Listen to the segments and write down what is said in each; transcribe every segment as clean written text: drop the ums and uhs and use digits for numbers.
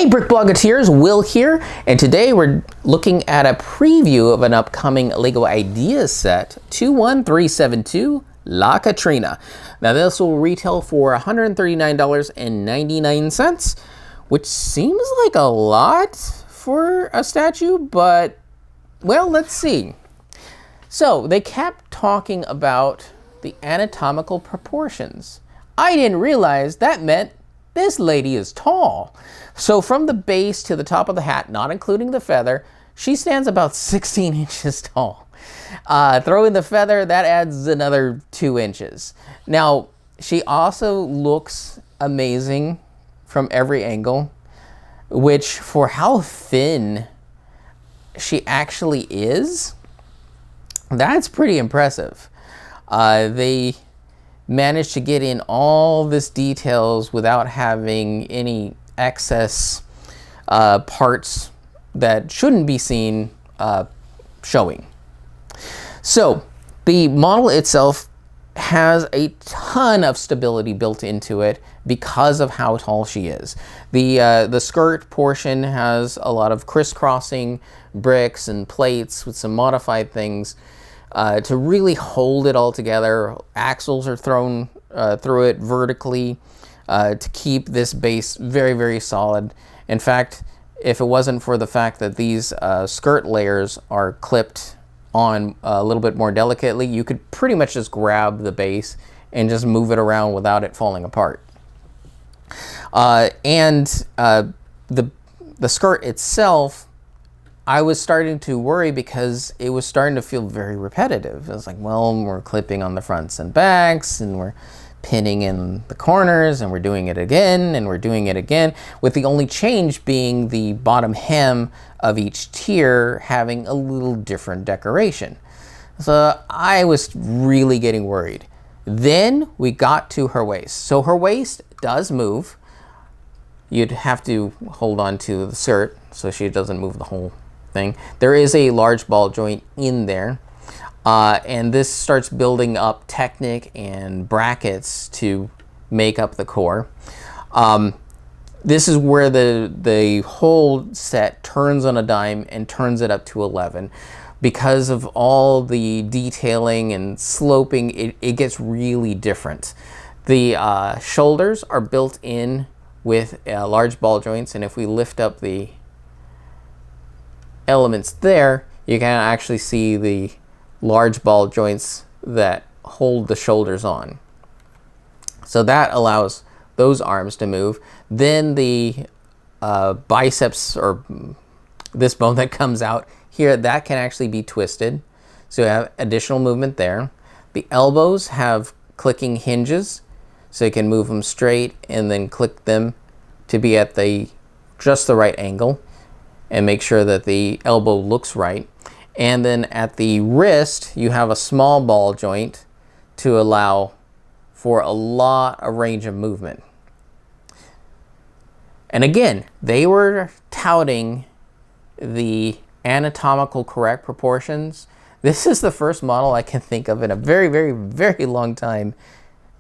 Hey Brick Bloggeteers, Will here, and today we're looking at a preview of an upcoming LEGO Ideas set 21372 La Katrina. Now this will retail for $139.99, which seems like a lot for a statue, but well, let's see. So they kept talking about the anatomical proportions. I didn't realize that meant this lady is tall. So from the base to the top of the hat, not including the feather, she stands about 16 inches tall. Throw in the feather, that adds another 2 inches. Now, she also looks amazing from every angle, which for how thin she actually is, that's pretty impressive. They managed to get in all this details without having any excess parts that shouldn't be seen showing. So the model itself has a ton of stability built into it because of how tall she is. The skirt portion has a lot of crisscrossing bricks and plates with some modified things to really hold it all together. Axles are thrown through it vertically to keep this base very, very solid. In fact, if it wasn't for the fact that these skirt layers are clipped on a little bit more delicately, you could pretty much just grab the base and just move it around without it falling apart. The skirt itself, I was starting to worry because it was starting to feel very repetitive. It was like, well, we're clipping on the fronts and backs, and we're pinning in the corners, and we're doing it again, and we're doing it again, with the only change being the bottom hem of each tier having a little different decoration. So I was really getting worried. Then we got to her waist. So her waist does move. You'd have to hold on to the skirt so she doesn't move the whole thing. There is a large ball joint in there, and this starts building up Technic and brackets to make up the core. This is where the whole set turns on a dime and turns it up to 11. Because of all the detailing and sloping, it gets really different. The shoulders are built in with large ball joints, and if we lift up the elements there, you can actually see the large ball joints that hold the shoulders on. So that allows those arms to move. Then the biceps, or this bone that comes out here, that can actually be twisted. So you have additional movement there. The elbows have clicking hinges, so you can move them straight and then click them to be at just the right angle, and make sure that the elbow looks right. And then at the wrist, you have a small ball joint to allow for a lot of range of movement. And again, they were touting the anatomical correct proportions. This is the first model I can think of in a very, very, very long time.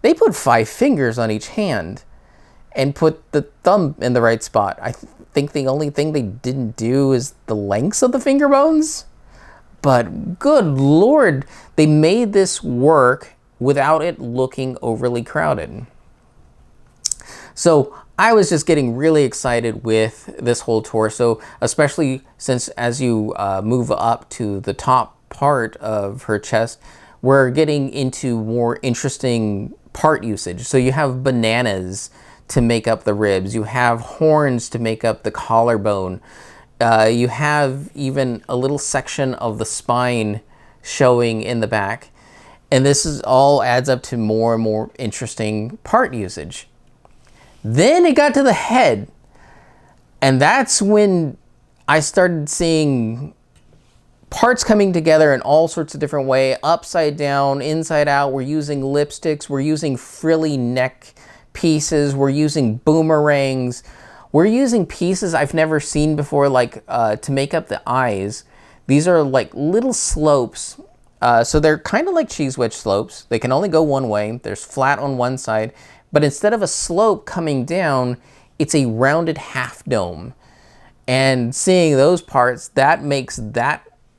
They put 5 fingers on each hand and put the thumb in the right spot. I think the only thing they didn't do is the lengths of the finger bones. But good Lord, they made this work without it looking overly crowded. So I was just getting really excited with this whole torso, especially since as you move up to the top part of her chest, we're getting into more interesting part usage. So you have bananas to make up the ribs. You have horns to make up the collarbone. You have even a little section of the spine showing in the back. And this all adds up to more and more interesting part usage. Then it got to the head. And that's when I started seeing parts coming together in all sorts of different ways. Upside down, inside out. We're using lipsticks. We're using frilly neck pieces. We're using boomerangs. We're using pieces I've never seen before, like to make up the eyes. These are like little slopes. So they're kind of like cheese wedge slopes. They can only go one way. There's flat on one side. But instead of a slope coming down, it's a rounded half dome. And seeing those parts, that makes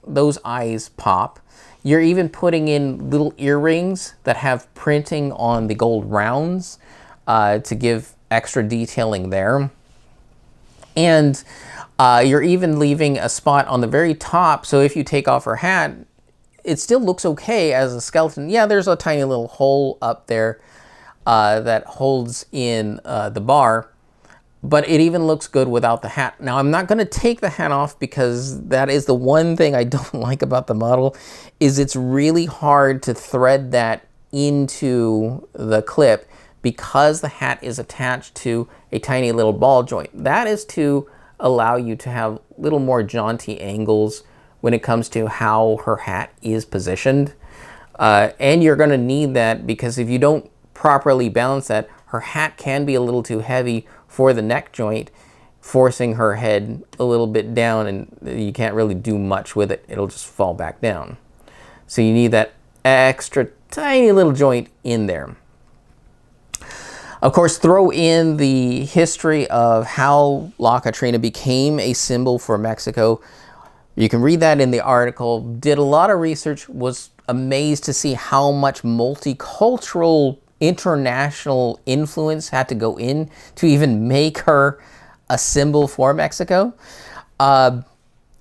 those eyes pop. You're even putting in little earrings that have printing on the gold rounds to give extra detailing there. And you're even leaving a spot on the very top, so if you take off her hat, it still looks okay as a skeleton. Yeah, there's a tiny little hole up there that holds in the bar, but it even looks good without the hat. Now, I'm not going to take the hat off because that is the one thing I don't like about the model, is it's really hard to thread that into the clip because the hat is attached to a tiny little ball joint. That is to allow you to have little more jaunty angles when it comes to how her hat is positioned. And you're going to need that because if you don't properly balance that, her hat can be a little too heavy for the neck joint, forcing her head a little bit down, and you can't really do much with it. It'll just fall back down. So you need that extra tiny little joint in there. Of course, throw in the history of how La Catrina became a symbol for Mexico. You can read that in the article. Did a lot of research, was amazed to see how much multicultural international influence had to go in to even make her a symbol for Mexico. And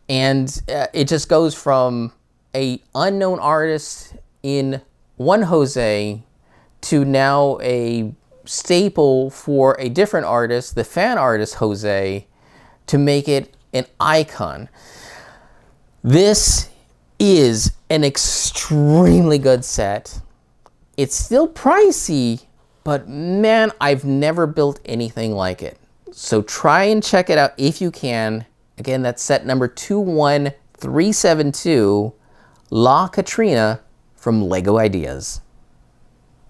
it just goes from a unknown artist in One Jose to now a staple for a different artist, the fan artist Jose, to make it an icon. This is an extremely good set. It's still pricey, but man, I've never built anything like it. So try and check it out if you can. Again, that's set number 21372, La Catrina from LEGO Ideas.